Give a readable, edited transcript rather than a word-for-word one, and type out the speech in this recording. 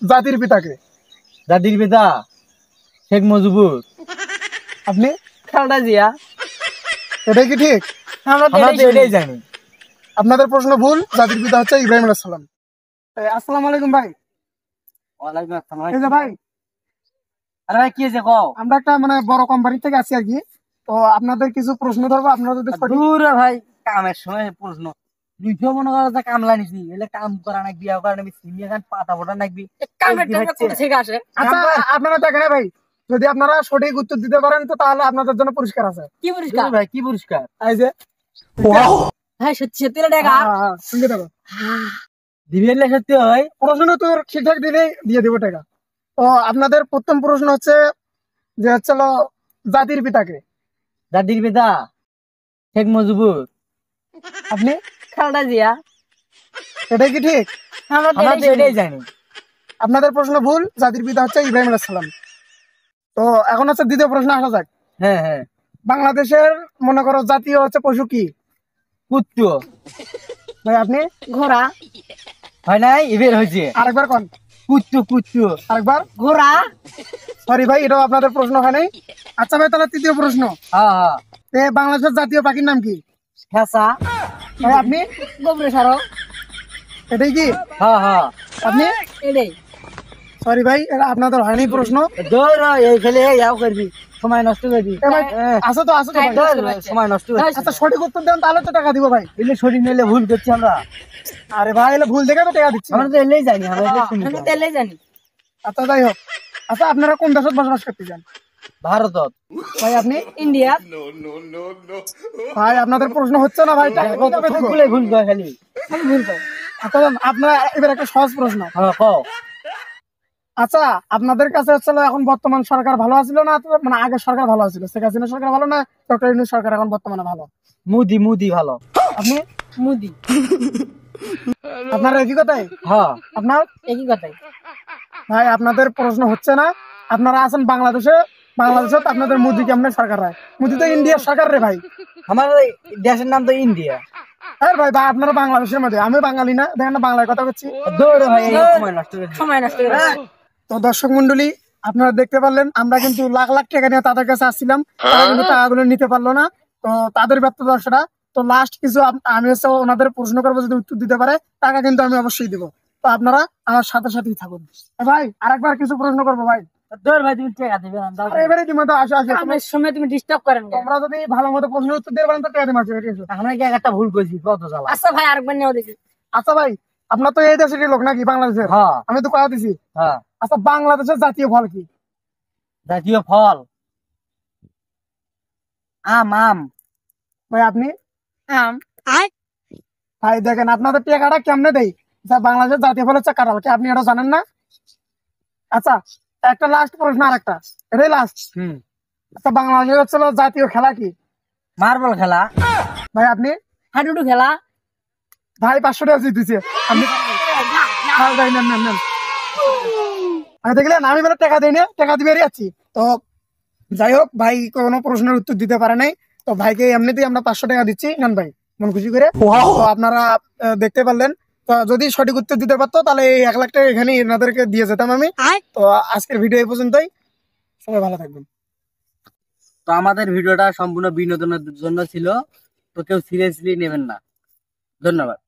জাতির পিতাকে? জাতির পিতা শেখ মুজিবুর। আপনি? খালেদা জিয়া। এটাই কি ঠিক? আমরা তো আমরা তো এটাই এটাই জানি। জানি। আপনাদের প্রশ্ন ভুল। জাতির পিতা হচ্ছে ইব্রাহিম আলাইহিস সালাম। আসসালামু আলাইকুম ভাই। ওয়ালাইকুম আসসালাম। এই যে ভাই, আরে ভাই কি হয়েছে কও? আমরা একটা বড় কোম্পানি থেকে আসি আর কি। তো আপনাদের কিছু প্রশ্ন ধরবো, আপনারা যদি সঠিক। দূর রে ভাই, কামের সময় প্রশ্ন। দুইশো মনে করো যে কামলা নিছি, এলে কাম করা নাকবি, বিয়া করা নাকবি, সিনিয়া খান পাতা ফোটা নাকবি। কামের টাকা কোথা থেকে আসে? আচ্ছা, আপনারা দেখেন ভাই, যদি আপনারা সঠিক উত্তর দিতে পারেন তো তাহলে আপনাদের জন্য পুরস্কার আছে। কি পুরস্কার? ভাই কি পুরস্কার? এই যে হ্যাঁ, সত্যি সত্যি টাকা। সঙ্গে দেবো। দিবেন না সত্যি হয়? প্রশ্ন তো ঠিকঠাক দিলে দিয়ে দেবো টাকা। তো আপনাদের প্রথম প্রশ্ন হচ্ছে যে হচ্ছে জাতির পিতাকে? জাতির পিতা শেখ মুজিবুর। আপনি? খালেদা জিয়া। এটাই কি ঠিক? আমরা তো আমরা তো এটাই এটাই জানি। জানি। আপনাদের প্রশ্ন ভুল। জাতির পিতা হচ্ছে ইব্রাহিম আলাইহিস সালাম। তো এখন হচ্ছে দ্বিতীয় প্রশ্ন আসা যাক। হ্যাঁ হ্যাঁ। বাংলাদেশের মনে করো জাতীয় হচ্ছে পশু কি? কুত্তু। ভাই আপনি? ঘোড়া। হয় নাই, এবার হয়েছে। আরেকবার কোন? কুত্তু কুত্তু। আরেকবার? ঘোড়া। সরি ভাই, এটাও আপনাদের প্রশ্ন হয় নাই। আচ্ছা ভাই, তাহলে তৃতীয় প্রশ্ন। হ্যাঁ হ্যাঁ। বাংলাদেশের জাতীয় পাখির নাম কি? ফেসা। ভাই আপনি? গোবরে সারো। এটাই কি? হ্যাঁ হ্যাঁ। আপনি? এটাই। সরি ভাই, এটা আপনাদের হয়নি প্রশ্ন। দৌড় এই খেলে ইয়াও করবি, সময় নষ্ট করবি। ভাই আসো তো ভাই। সময় নষ্ট করবি। আচ্ছা সঠিক উত্তর দেন তাহলে তো টাকা দিব ভাই। এলে শরীর নিলে ভুল করছি আমরা। আরে ভাই, এলে ভুল দেখে তো টাকা দিচ্ছি। আমরা তো এলেই জানি, আমরা এলে শুনি। আমরা তো এটাই জানি। আচ্ছা যাই হোক। আচ্ছা আপনারা কোন দেশে বসবাস করতে চান? ভারতত। ভাই আপনি? ইন্ডিয়া। ভাই আপনাদের প্রশ্ন হচ্ছে না ভাই, টাকা দিতে হবে তো। সবগুলো ভুল করে খালি। আমি ভুল করি। আচ্ছা আপনারা এবার একটা সহজ প্রশ্ন। হ্যাঁ কও। আচ্ছা আপনাদের কাছে হচ্ছে এখন বর্তমান সরকার ভালো আছিল না, আগের সরকার ভালো আছিল? শেখ হাসিনা সরকার ভালো না ডক্টর ইউনূস সরকার এখন বর্তমানে ভালো? মুদি মুদি ভালো। আপনি? মোদি। আপনার একই কথাই? হ্যাঁ। আপনার? একই কথাই। ভাই আপনাদের প্রশ্ন হচ্ছে না। আপনারা আছেন বাংলাদেশে। বাংলাদেশে তো আপনাদের মোদি কেমন সরকার হয়? মোদি তো ইন্ডিয়ার সরকার রে ভাই। আমার দেশের নাম তো ইন্ডিয়া। আরে ভাই ভাই, আপনারা বাংলাদেশের মধ্যে, আমি বাঙালি না, দেখেন না বাংলায় কথা বলছি। দৌড় ভাই, এই সময় নষ্ট করছি। সময় নষ্ট করে। তো দর্শক মন্ডলী, আপনারা দেখতে পারলেন আমরা কিন্তু লাখ লাখ টাকা নিয়ে তাদের কাছে আসছিলাম, তারা কিন্তু টাকাগুলো নিতে পারলো না। তো তাদের ব্যর্থতা সেটা। তো লাস্ট কিছু আমি হচ্ছে ওনাদের প্রশ্ন করবো, যদি উত্তর দিতে পারে টাকা কিন্তু আমি অবশ্যই দিব। তো আপনারা আমার সাথে সাথেই থাকুন। ভাই আরেকবার কিছু প্রশ্ন করবো ভাই। দৌড় ভাই, তুমি টাকা দিবে না, দাও। আরে এবারে তুমি তো আসো আসো। কামের সময় তুমি ডিস্টার্ব করেন কেন? তোমরা যদি ভালো মতো প্রশ্নের উত্তর দিতে পারেন তো টাকা দিতে পারছো। আমরা কি একটা ভুল করছি, কত জ্বালা। আচ্ছা ভাই, আরেকবার নেও দেখি। আচ্ছা ভাই, আপনার তো এই দেশের লোক নাকি বাংলাদেশের? হ্যাঁ আমি তো কথা দিছি। হ্যাঁ। আচ্ছা বাংলাদেশের জাতীয় ফল কি? জাতীয় ফল আম। আম। ভাই আপনি? আম। ভাই দেখেন আপনাদের টাকাটা কেমনে দেয়। বাংলাদেশের জাতীয় ফল হচ্ছে কাঁঠাল, কি আপনি এটা জানেন না? আচ্ছা একটা লাস্ট প্রশ্ন, আর একটা, এটাই লাস্ট। আচ্ছা বাংলাদেশের হচ্ছে জাতীয় খেলা কি? মার্বল খেলা। ভাই আপনি? হাডুডু খেলা। ভাই 500 টাকা জিতেছে আপনি। ভাই নেন নেন নেন। দেখলেন আমি মানে টাকা দিই না, টাকা দিয়ে বেরিয়ে যাচ্ছি। তো যাই হোক, ভাই কোনো প্রশ্নের উত্তর দিতে পারে নাই। তো ভাইকে এমনিতেই আমরা 500 টাকা দিচ্ছি, নেন ভাই মন খুশি করে। তো আপনারা দেখতে পারলেন। তো যদি সঠিক উত্তর দিতে পারতো তাহলে এই 1 লাখ টাকা এখানে এনাদেরকে দিয়ে যেতাম আমি। তো আজকের ভিডিও এই পর্যন্তই। সবাই ভালো থাকবেন। তো আমাদের ভিডিওটা সম্পূর্ণ বিনোদনের জন্য ছিল, তো কেউ সিরিয়াসলি নেবেন না। ধন্যবাদ।